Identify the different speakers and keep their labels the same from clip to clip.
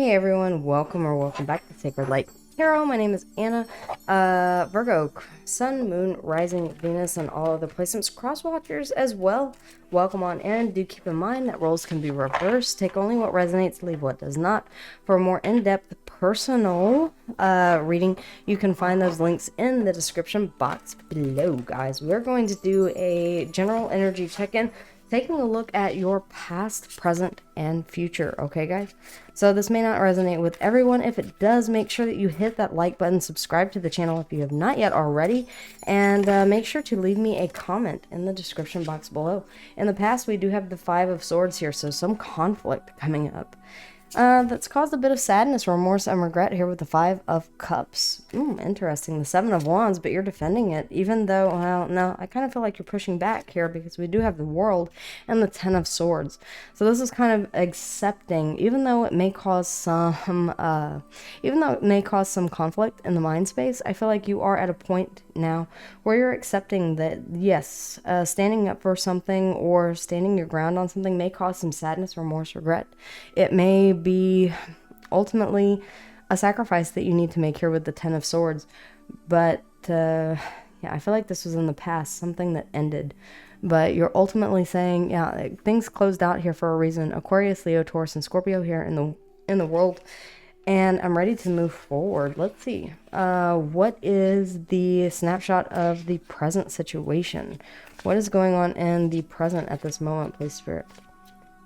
Speaker 1: Hey everyone, welcome or welcome back to Sacred Light Tarot. My name is Anna. Virgo, Sun, Moon, Rising, Venus, and all other placements. Cross watchers as well. Welcome on in. Do keep in mind that roles can be reversed. Take only what resonates, leave what does not. For a more in-depth personal reading, you can find those links in the description box below, guys. We're going to do a general energy check-in, taking a look at your past, present, and future, okay guys? So this may not resonate with everyone. If it does, make sure that you hit that like button, subscribe to the channel if you have not yet already, and make sure to leave me a comment in the description box below. In the past, we do have the Five of Swords here, so some conflict coming up. That's caused a bit of sadness, remorse, and regret here with the Five of Cups. Interesting. The Seven of Wands, but you're defending it, even though, well, no, I kind of feel like you're pushing back here because we do have the World and the Ten of Swords. So this is kind of accepting, even though it may cause some conflict in the mind space. I feel like you are at a point now where you're accepting that, yes, standing up for something or standing your ground on something may cause some sadness, remorse, regret. It may be ultimately a sacrifice that you need to make here with the Ten of Swords, but yeah, I feel like this was in the past, something that ended, but you're ultimately saying, yeah, things closed out here for a reason. Aquarius, Leo, Taurus, and Scorpio here in the world, and I'm ready to move forward. Let's see, what is the snapshot of the present situation? What is going on in the present at this moment, please, Spirit?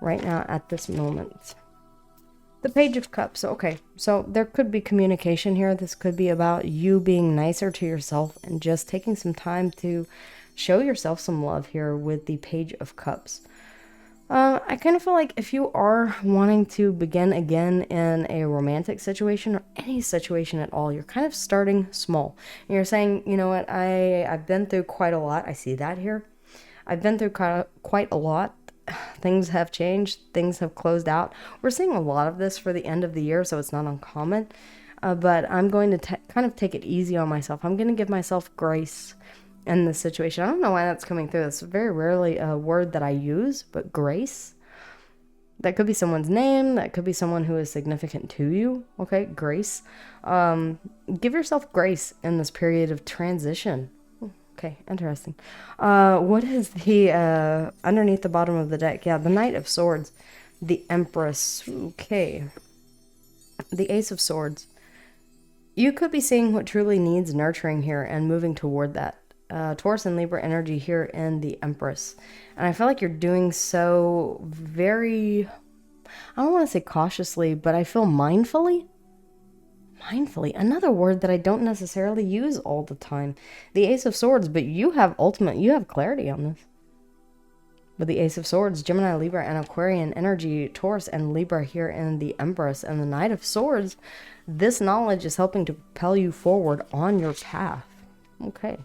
Speaker 1: Right now, at this moment. The Page of Cups. Okay, so there could be communication here. This could be about you being nicer to yourself and just taking some time to show yourself some love here with the Page of Cups. I kind of feel like if you are wanting to begin again in a romantic situation or any situation at all, you're kind of starting small. And you're saying, you know what, I've been through quite a lot. I see that here. I've been through quite a lot. Things have changed, things have closed out. We're seeing a lot of this for the end of the year, so it's not uncommon, but I'm going to kind of take it easy on myself. I'm going to give myself grace in this situation. I don't know why that's coming through. It's very rarely a word that I use, but grace. That could be someone's name, that could be someone who is significant to you. Okay, grace. Give yourself grace in this period of transition. Okay, interesting. What is the underneath the bottom of the deck? Yeah, the Knight of Swords, the Empress. Okay, the Ace of Swords. You could be seeing what truly needs nurturing here and moving toward that. Taurus and Libra energy here in the Empress, and I feel like you're doing so very, I don't want to say cautiously, but I feel mindfully. Mindfully, another word that I don't necessarily use all the time. The Ace of Swords, but you have clarity on this. With the Ace of Swords, Gemini, Libra, and Aquarian energy, Taurus and Libra here in the Empress, and the Knight of Swords, this knowledge is helping to propel you forward on your path. Okay.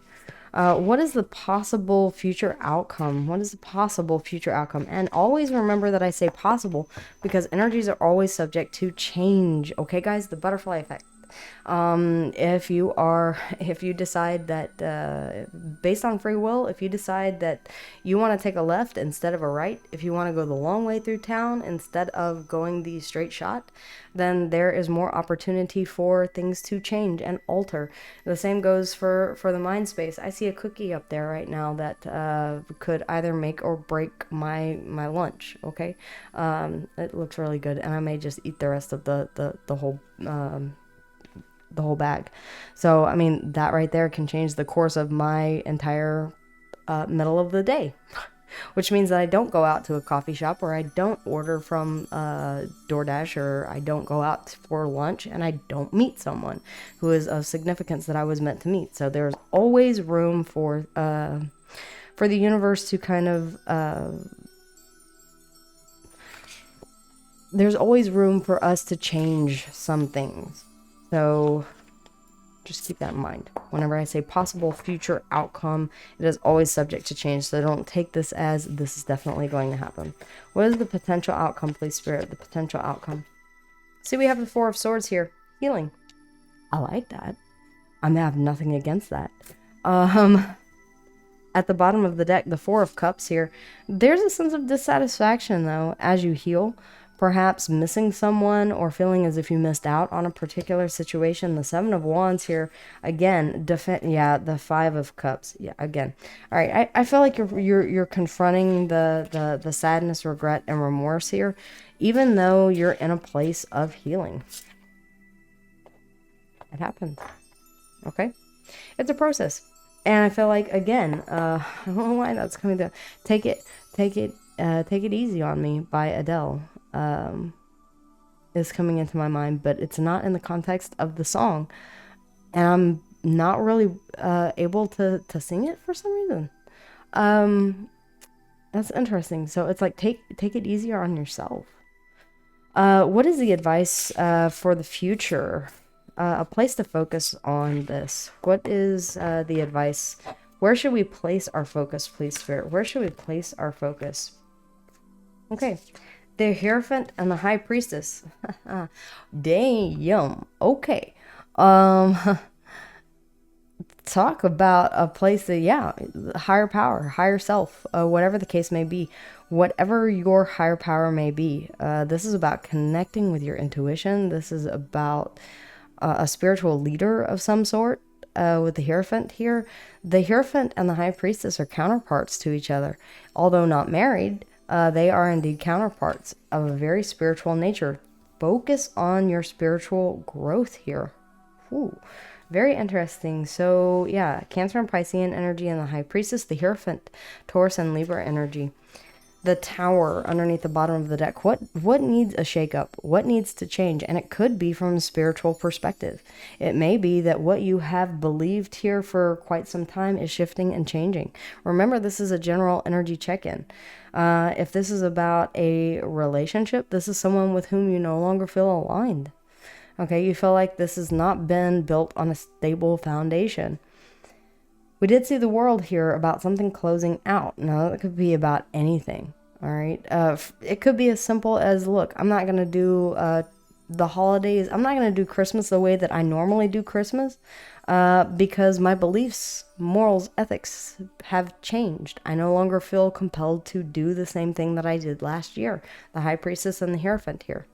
Speaker 1: What is the possible future outcome? What is the possible future outcome? And always remember that I say possible because energies are always subject to change. Okay, guys, the butterfly effect. If you decide that, based on free will, if you decide that you want to take a left instead of a right, if you want to go the long way through town instead of going the straight shot, then there is more opportunity for things to change and alter. The same goes for the mind space. I see a cookie up there right now that could either make or break my lunch. Okay, it looks really good, and I may just eat the rest of the whole bag. So I mean, that right there can change the course of my entire middle of the day. Which means that I don't go out to a coffee shop, or I don't order from DoorDash, or I don't go out for lunch, and I don't meet someone who is of significance that I was meant to meet. So there's always room for the universe to kind of there's always room for us to change some things. So just keep that in mind. Whenever I say possible future outcome, it is always subject to change. So don't take this as this is definitely going to happen. What is the potential outcome, please, Spirit? The potential outcome. See, we have the Four of Swords here. Healing. I like that. I have nothing against that. At the bottom of the deck, the Four of Cups here. There's a sense of dissatisfaction, though, as you heal. perhaps missing someone or feeling as if you missed out on a particular situation. The Seven of Wands here, again, yeah, the Five of Cups, yeah, again. All right, I feel like you're confronting the sadness, regret, and remorse here, even though you're in a place of healing. It happens, okay? It's a process. And I feel like, again, I don't know why that's coming down. Take It Easy on Me by Adele is coming into my mind, but it's not in the context of the song. And I'm not really able to sing it for some reason. That's interesting. So it's like, take it easier on yourself. What is the advice for the future? A place to focus on this. What is the advice? Where should we place our focus, please, Spirit? Where should we place our focus? Okay. The Hierophant and the High Priestess. Damn. Okay. Talk about a place that, yeah, higher power, higher self, whatever the case may be, whatever your higher power may be. This is about connecting with your intuition. This is about a spiritual leader of some sort. With the Hierophant here, the Hierophant and the High Priestess are counterparts to each other. Although not married, they are indeed counterparts of a very spiritual nature. Focus on your spiritual growth here. Ooh, very interesting. So yeah, Cancer and Piscean energy and the High Priestess, the Hierophant, Taurus and Libra energy. The Tower underneath the bottom of the deck. What needs a shakeup? What needs to change? And it could be from a spiritual perspective. It may be that what you have believed here for quite some time is shifting and changing. Remember, this is a general energy check-in. If this is about a relationship, this is someone with whom you no longer feel aligned. Okay, you feel like this has not been built on a stable foundation. We did see the World here about something closing out. Now, it could be about anything, all right? It could be as simple as, look, I'm not going to do the holidays. I'm not going to do Christmas the way that I normally do Christmas because my beliefs, morals, ethics have changed. I no longer feel compelled to do the same thing that I did last year, the High Priestess and the Hierophant here.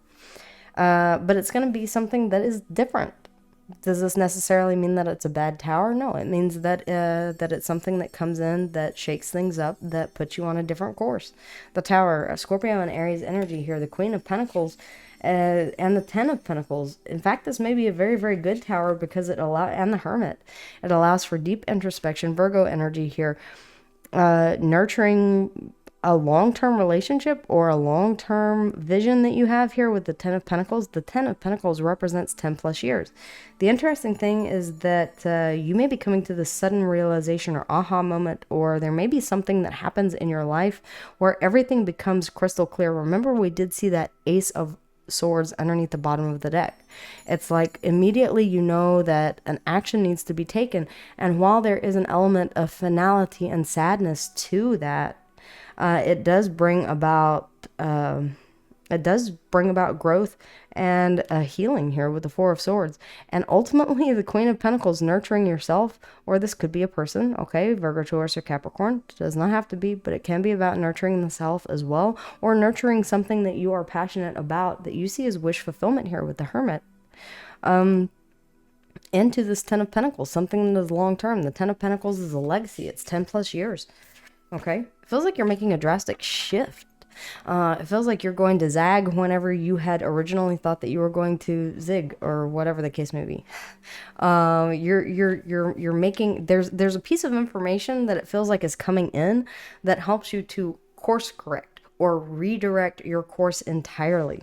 Speaker 1: But it's going to be something that is different. Does this necessarily mean that it's a bad tower? No, it means that that it's something that comes in, that shakes things up, that puts you on a different course. The Tower, Scorpio and Aries energy here, the Queen of Pentacles and the Ten of Pentacles. In fact, this may be a very, very good tower because and the Hermit. It allows for deep introspection. Virgo energy here, nurturing a long-term relationship or a long-term vision that you have here with the Ten of Pentacles. The Ten of Pentacles represents 10 plus years. The interesting thing is that you may be coming to this sudden realization or aha moment, or there may be something that happens in your life where everything becomes crystal clear. Remember, we did see that Ace of Swords underneath the bottom of the deck. It's like immediately you know that an action needs to be taken. And while there is an element of finality and sadness to that, it does bring about growth and healing here with the Four of Swords. And ultimately, the Queen of Pentacles nurturing yourself, or this could be a person, okay, Virgo, Taurus, or Capricorn. It does not have to be, but it can be about nurturing the self as well, or nurturing something that you are passionate about that you see as wish fulfillment here with the Hermit. Into this Ten of Pentacles, something that is long term. The Ten of Pentacles is a legacy. It's 10 plus years. Okay, it feels like you're making a drastic shift. It feels like you're going to zag whenever you had originally thought that you were going to zig, or whatever the case may be. You're making, there's a piece of information that it feels like is coming in that helps you to course correct or redirect your course entirely.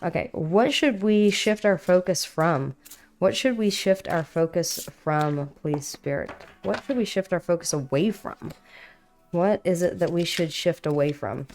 Speaker 1: Okay, what should we shift our focus from? What should we shift our focus from, please, Spirit? What should we shift our focus away from? What is it that we should shift away from?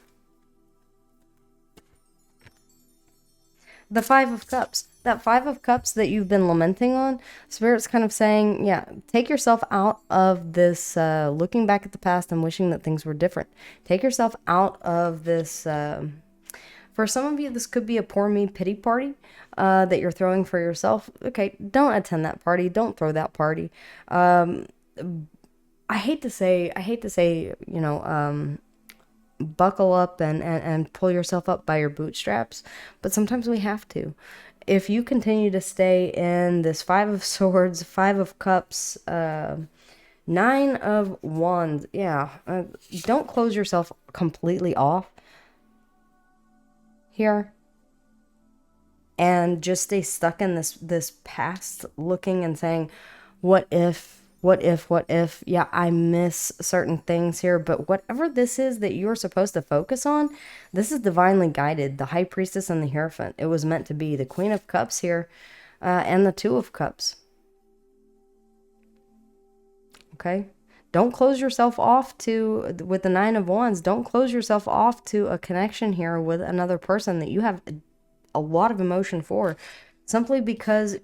Speaker 1: The Five of Cups. That Five of Cups that you've been lamenting on, Spirit's kind of saying, yeah, take yourself out of this looking back at the past and wishing that things were different. Take yourself out of this. For some of you, this could be a poor me pity party that you're throwing for yourself. Okay, don't attend that party. Don't throw that party. I hate to say, you know, buckle up and pull yourself up by your bootstraps, but sometimes we have to. If you continue to stay in this Five of Swords, Five of Cups, Nine of Wands, yeah, don't close yourself completely off here and just stay stuck in this past looking and saying, what if, what if, yeah, I miss certain things here. But whatever this is that you're supposed to focus on, this is divinely guided. The High Priestess and the Hierophant, it was meant to be. The Queen of Cups here, and the Two of Cups. Okay, don't close yourself off to, with the Nine of Wands, don't close yourself off to a connection here with another person that you have a lot of emotion for, simply because,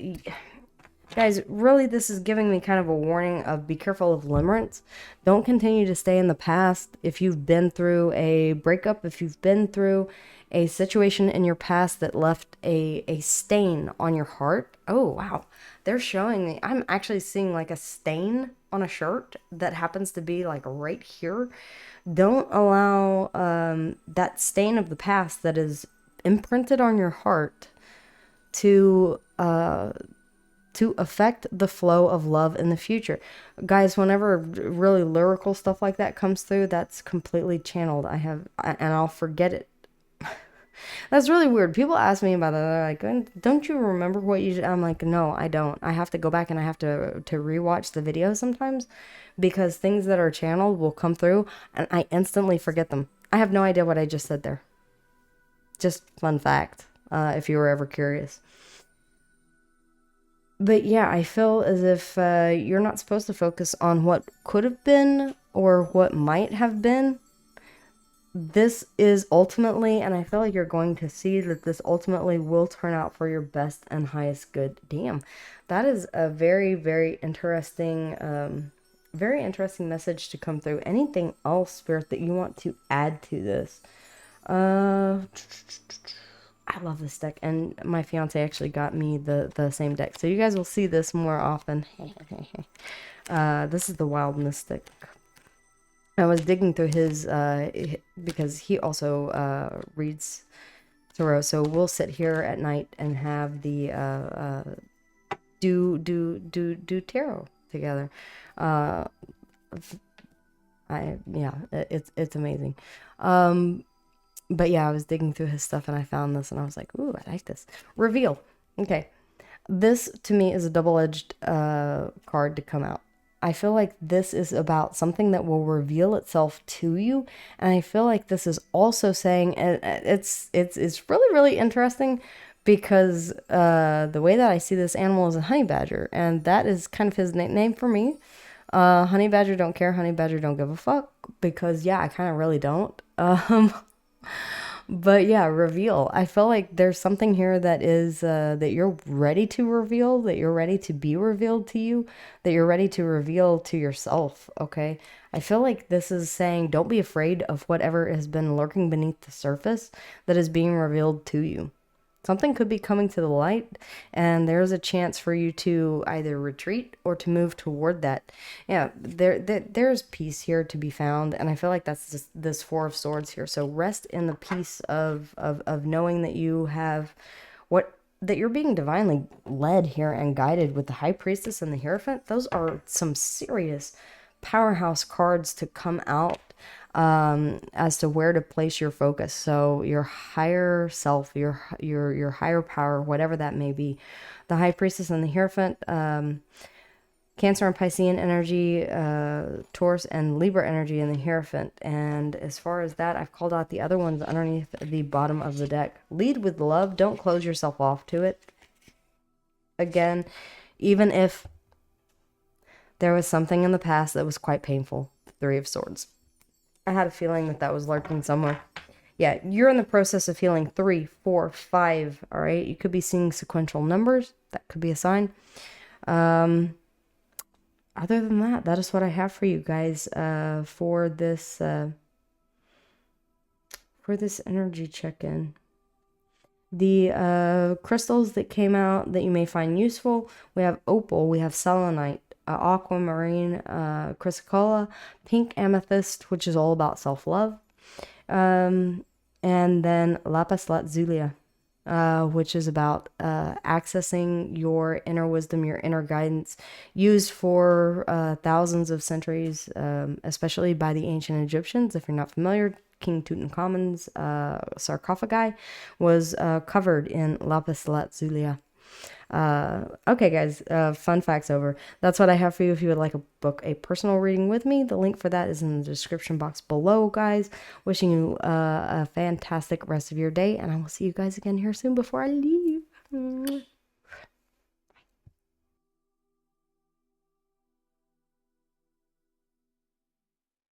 Speaker 1: guys, really this is giving me kind of a warning of be careful of limerence. Don't continue to stay in the past. If you've been through a breakup, if you've been through a situation in your past that left a stain on your heart. Oh, wow. They're showing me, I'm actually seeing like a stain on a shirt that happens to be like right here. Don't allow that stain of the past that is imprinted on your heart to affect the flow of love in the future. Guys, whenever really lyrical stuff like that comes through, that's completely channeled. And I'll forget it. That's really weird. People ask me about that. They're like, don't you remember what you did? I'm like, no, I don't. I have to go back and I have to rewatch the video sometimes, because things that are channeled will come through and I instantly forget them. I have no idea what I just said there. Just fun fact, if you were ever curious. But yeah, I feel as if you're not supposed to focus on what could have been or what might have been. This is ultimately, and I feel like you're going to see that this ultimately will turn out for your best and highest good. Damn, that is a very, very interesting message to come through. Anything else, Spirit, that you want to add to this? I love this deck, and my fiance actually got me the same deck, so you guys will see this more often. This is the Wild Mystic. I was digging through his, because he also reads tarot, so we'll sit here at night and have the do tarot together. It's amazing. But yeah, I was digging through his stuff and I found this and I was like, ooh, I like this. Reveal. Okay, this to me is a double-edged card to come out. I feel like this is about something that will reveal itself to you, and I feel like this is also saying, it's really, really interesting, because the way that I see this animal is a honey badger, and that is kind of his nickname for me. Honey badger don't care, honey badger don't give a fuck, because yeah, I kind of really don't. But yeah, reveal. I feel like there's something here that is that you're ready to reveal, that you're ready to be revealed to you, that you're ready to reveal to yourself, okay? I feel like this is saying don't be afraid of whatever has been lurking beneath the surface that is being revealed to you. Something could be coming to the light, and there's a chance for you to either retreat or to move toward that. Yeah, there's peace here to be found, and I feel like that's just this Four of Swords here. So rest in the peace of knowing that you have that you're being divinely led here and guided with the High Priestess and the Hierophant. Those are some serious powerhouse cards to come out as to where to place your focus. So your higher self, your higher power, whatever that may be. The High Priestess and the Hierophant, Cancer and Piscean energy, Taurus and Libra energy in the Hierophant. And as far as that, I've called out the other ones underneath the bottom of the deck. Lead with love. Don't close yourself off to it. Again, even if there was something in the past that was quite painful. Three of Swords. I had a feeling that was lurking somewhere. Yeah, you're in the process of healing 3, 4, 5, all right? You could be seeing sequential numbers. That could be a sign. Other than that, that is what I have for you guys for this energy check-in. The crystals that came out that you may find useful, we have opal, we have selenite, aquamarine, chrysocolla, pink amethyst, which is all about self-love, And then lapis lazuli, which is about accessing your inner wisdom, your inner guidance, used for thousands of centuries, especially by the ancient Egyptians. If you're not familiar, King Tutankhamun's sarcophagi was covered in lapis lazuli. Okay, guys, fun facts over. That's what I have for you. If you would like to book a personal reading with me, the link for that is in the description box below, guys. Wishing you a fantastic rest of your day, and I will see you guys again here soon before I leave.